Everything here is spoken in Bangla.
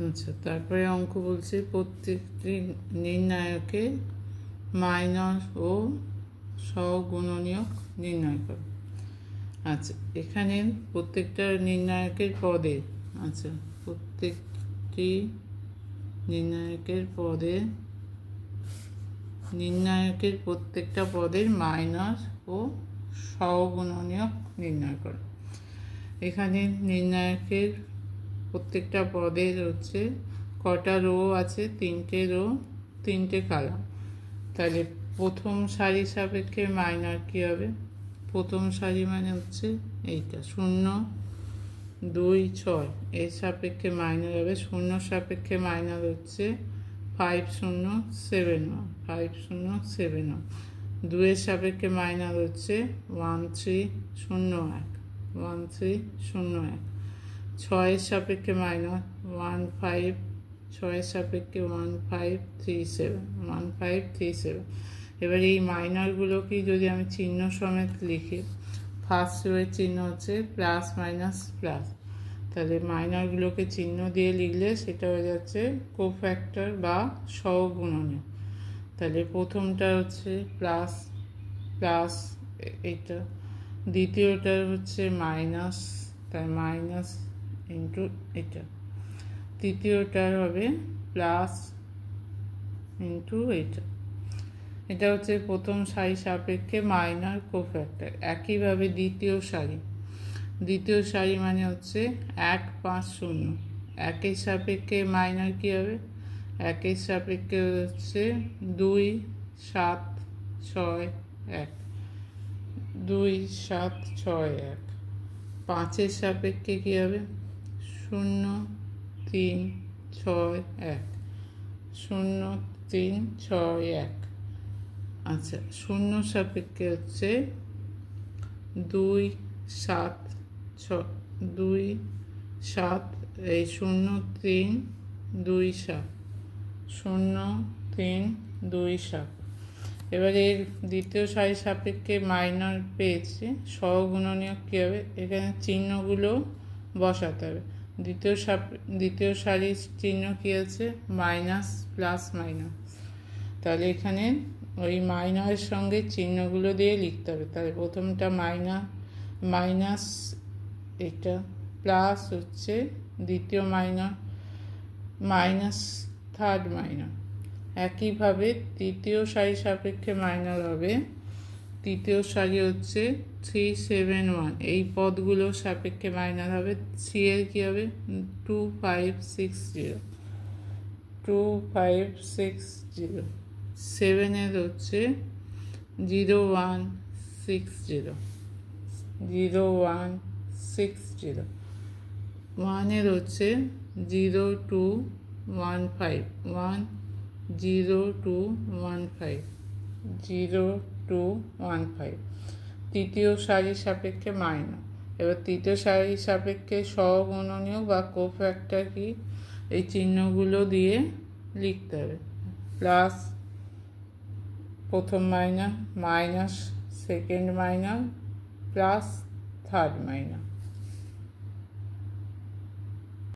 আচ্ছা, তারপরে অঙ্ক বলছে প্রত্যেকটি নির্ণায়কে মাইনর ও সহগুণনীয়ক নির্ণয় করো। আচ্ছা, এখানে প্রত্যেকটা নির্ণায়কের পদে, আচ্ছা প্রত্যেকটি নির্ণায়কের প্রত্যেকটা পদের মাইনর ও সহগুণনীয়ক নির্ণয় করো। এখানে নির্ণায়কের প্রত্যেকটা পদের হচ্ছে কটা রো আছে, 3টে রো 3টে কলাম। তাহলে প্রথম সারি সাপেক্ষে মাইনর কী হবে? প্রথম সারি মানে হচ্ছে এইটা 0 2 6, এর সাপেক্ষে মাইনর হবে 0 সাপেক্ষে মাইনর হচ্ছে 5 0 7 1, 5 0 7 1। 2 এর সাপেক্ষে মাইনর হচ্ছে 1 3 0 1, 1 3 0 1। 6 এর সাপেক্ষে মাইনর 1 5, 6 এর সাপেক্ষে 1 5 3 7, 1 5 3 7। এবার এই মাইনরগুলোকে যদি আমি চিহ্ন সমেত লিখি, ফার্স্ট রোয়ের চিহ্ন হচ্ছে প্লাস মাইনাস প্লাস, তাহলে মাইনরগুলোকে চিহ্ন দিয়ে লিখলে সেটা হয়ে যাচ্ছে কোফ্যাক্টর বা সহগুণনীয়ক। তাহলে প্রথমটা হচ্ছে প্লাস প্লাস এটা, দ্বিতীয়টা হচ্ছে মাইনাস, তাই মাইনাস ইন্টু এটা, তৃতীয়টার হবে প্লাস ইন্টু এটা। এটা হচ্ছে প্রথম সারি সাপেক্ষে মাইনর কোফ্যাক্টর। একইভাবে দ্বিতীয় সারি মানে হচ্ছে 1 5 0, 1-এর সাপেক্ষে মাইনর কী হবে? 1-এর সাপেক্ষে হচ্ছে 2 7 6 1, 2 7 6 1। 5-এর সাপেক্ষে কী হবে? 0 3 6 1, 0 3 6 1। আচ্ছা, 0 সাপেক্ষে হচ্ছে 2 7 6, 2 7, এই 0 3 2 7, 0 3 2 7। এবারে এর দ্বিতীয় সারি সাপেক্ষে মাইনর পেয়েছি, সহগুণনীয়ক কী হবে? এখানে চিহ্নগুলো বসাতে হবে। দ্বিতীয় সারির চিহ্ন কী আছে? মাইনাস প্লাস মাইনাস, তাহলে এখানে ওই মাইনাসের সঙ্গে চিহ্নগুলো দিয়ে লিখতে হবে। তাহলে প্রথমটা মাইনাস এটা, প্লাস হচ্ছে দ্বিতীয় মাইনর, মাইনাস থার্ড মাইনর। একইভাবে তৃতীয় সারি সাপেক্ষে মাইনর হবে, তৃতীয় সারি হচ্ছে 3 7 1, এই পদগুলো সাপেক্ষে মাইনর হবে। 3 এর কী হবে? 2 5 6 0, 2 5 6 0। 7 এর হচ্ছে 0 1 6 0, 0 1 6 0। 1 এর হচ্ছে 0 2 1 5, 1 0 2 1 5, 0 2 1 5। তৃতীয় সারির সাপেক্ষে মাইনর। এবার তৃতীয় সারির সাপেক্ষে সহগুণনীয়ক বা কোফ্যাক্টর কি? এই চিহ্নগুলো দিয়ে লিখতে হবে। প্লাস প্রথম minor, minus second minor, plus third minor.